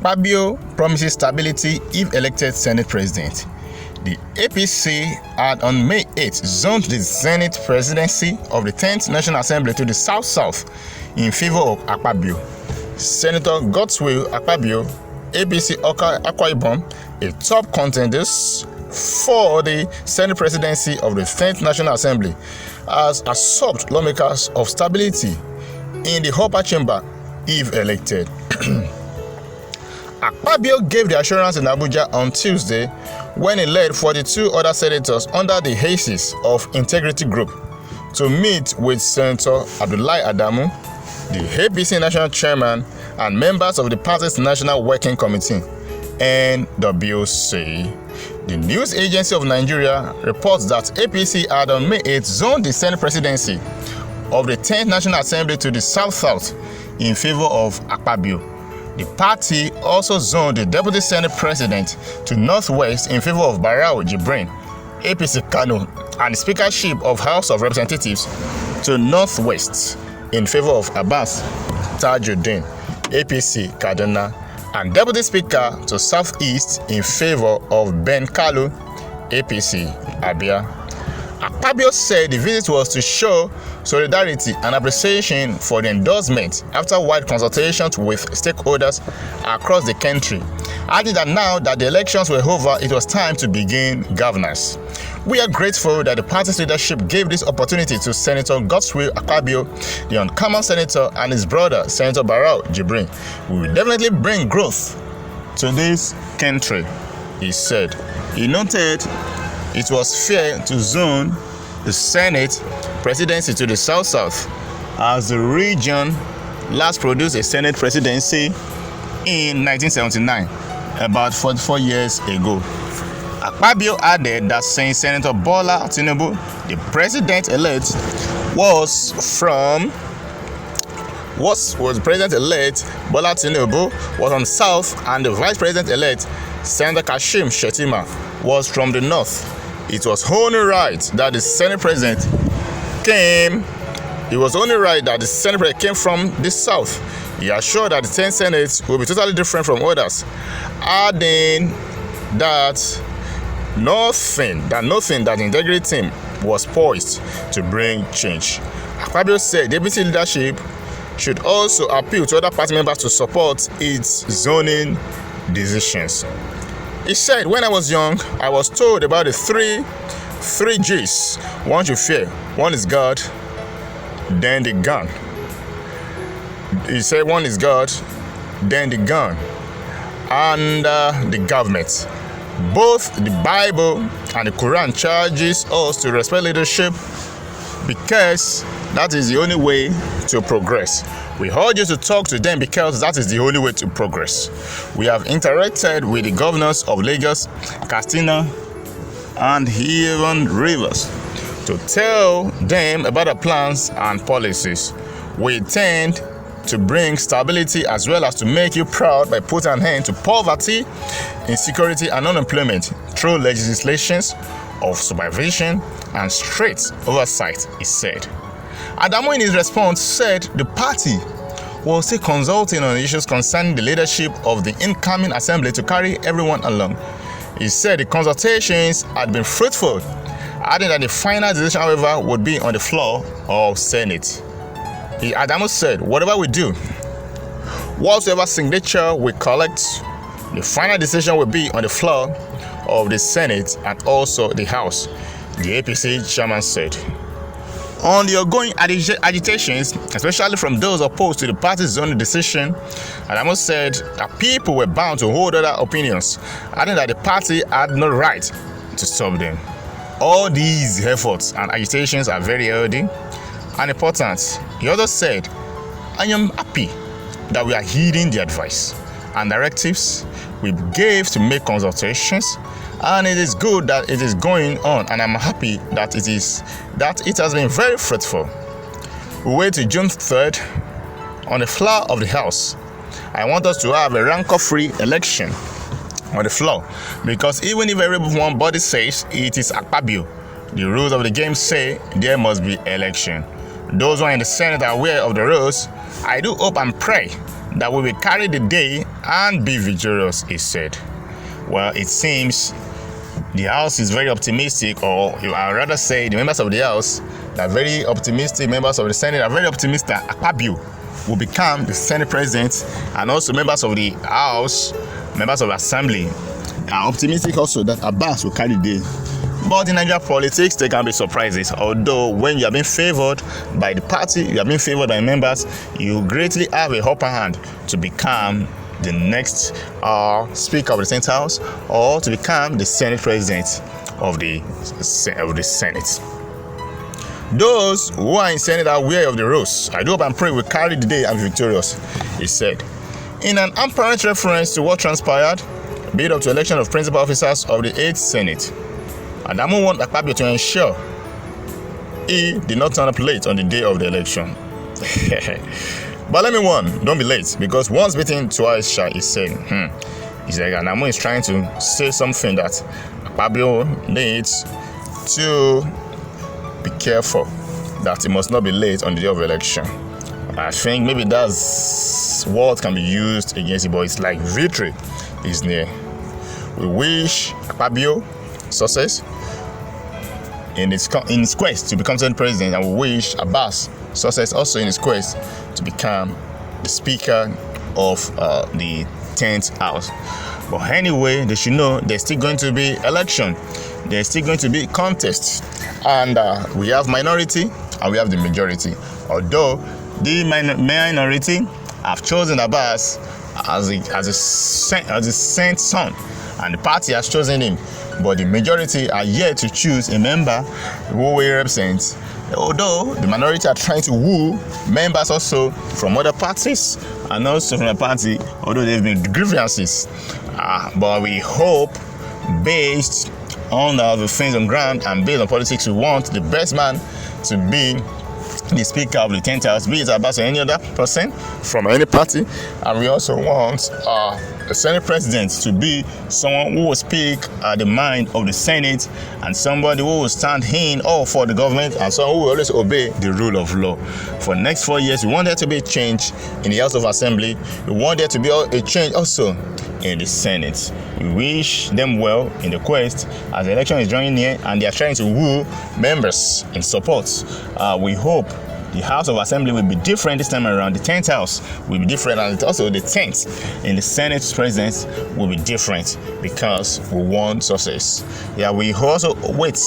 Akpabio promises stability if elected Senate President. The APC had on May 8 zoned the Senate presidency of the 10th National Assembly to the South-South in favor of Akpabio. Senator Godswill Akpabio, APC Akwa Ibom, a top contenders for the Senate presidency of the 10th National Assembly, has assured lawmakers of stability in the upper chamber if elected. Akpabio gave the assurance in Abuja on Tuesday when he led 42 other senators under the Aces of Integrity Group to meet with Senator Abdullahi Adamu, the APC National Chairman, and members of the party's National Working Committee, NWC. The News Agency of Nigeria reports that APC had on May 8 zoned the Senate presidency of the 10th National Assembly to the South-South in favor of Akpabio. The party also zoned the Deputy Senate President to Northwest in favor of Barau Jibrin, APC Kano, and the Speakership of House of Representatives to Northwest in favor of Abbas Tajuddin, APC Kaduna, and Deputy Speaker to Southeast in favor of Ben Kalu, APC Abia. Akpabio said the visit was to show solidarity and appreciation for the endorsement after wide consultations with stakeholders across the country, adding that now that the elections were over, it was time to begin governance. We are grateful that the party's leadership gave this opportunity to Senator Godswill Akpabio, the uncommon senator, and his brother, Senator Barau Jibrin. We will definitely bring growth to this country, he said. He noted it was fair to zone the Senate presidency to the South-South, as the region last produced a Senate presidency in 1979, about 44 years ago. Akpabio added that since Senator Bola Tinubu, the president-elect, was president-elect Bola Tinubu was on South, and the vice president-elect Senator Kashim Shettima was from the North. It was only right that the Senate President came from the South. He assured that the 10th Senate will be totally different from others, adding that nothing that the integrity team was poised to bring change. Akpabio said deputy leadership should also appeal to other party members to support its zoning decisions. He said, when I was young, I was told about the three G's. One you fear. One is God, then the gun. He said one is God, then the gun, and the government. Both the Bible and the Quran charges us to respect leadership because that is the only way to progress. We urge you to talk to them because that is the only way to progress. We have interacted with the governors of Lagos, Katsina, and even Rivers to tell them about our plans and policies. We intend to bring stability as well as to make you proud by putting an end to poverty, insecurity, and unemployment through legislations of supervision and strict oversight, he said. Adamu, in his response, said the party was still consulting on issues concerning the leadership of the incoming assembly to carry everyone along. He said the consultations had been fruitful, adding that the final decision, however, would be on the floor of Senate. Adamu said, whatever we do, whatsoever signature we collect, the final decision will be on the floor of the Senate and also the House, the APC chairman said. On the ongoing agitations, especially from those opposed to the party's zoning decision, Adamu said that people were bound to hold other opinions, adding that the party had no right to stop them. All these efforts and agitations are very healthy and important. He also said, I am happy that we are heeding the advice and directives we gave to make consultations, and it is good that it is going on, and I'm happy that it has been very fruitful. We wait till June 3rd on the floor of the House. I want us to have a rancor-free election on the floor, because even if everyone body says it is Akpabio, the rules of the game say there must be election. Those who are in the Senate are aware of the rules. I do hope and pray that we will carry the day and be victorious, he said. Well, it seems the House is very optimistic, or I rather say the members of the House are very optimistic, members of the Senate are very optimistic that Akpabio will become the Senate President, and also members of the House, members of the Assembly are optimistic also that Abbas will carry the day. But in Nigerian politics, there can be surprises. Although when you are being favored by the party, you are being favored by members, you greatly have a upper hand to become the next Speaker of the Senate House, or to become the Senate President of the Senate. Those who are in Senate are aware of the rules. I do hope and pray we carry the day and be victorious, he said. In an apparent reference to what transpired build up to election of principal officers of the 8th Senate, Adamu want Akpabio to ensure he did not turn up late on the day of the election. But let me warn, don't be late, because once bitten, twice shy, he said. He's like, Adamu is trying to say something that Akpabio needs to be careful, that he must not be late on the day of election. I think maybe that's what can be used against the boys, like victory is near. We wish Akpabio success in his quest to become Senate President, and we wish Abbas success also in his quest to become the Speaker of the 10th House. But anyway, they should know there's still going to be election, there's still going to be contest, and we have minority and we have the majority. Although the minority have chosen Abbas as a saint son, and the party has chosen him, but the majority are yet to choose a member who will represent. Although the minority are trying to woo members also from other parties and also from the party, although there have been grievances. But we hope, based on the things on ground and based on politics, we want the best man to be the Speaker of the 10th House, be it Abbas or any other person from any party. And we also want the Senate President to be someone who will speak the mind of the Senate, and somebody who will stand in or for the government, and someone who will always obey the rule of law. For the next 4 years, we want there to be a change in the House of Assembly. We want there to be a change also in the Senate. We wish them well in the quest as the election is drawing near and they are trying to woo members in support. We hope the House of Assembly will be different this time around. The 10th House will be different, and also the 10th in the Senate President will be different, because we want success. Yeah, we also wait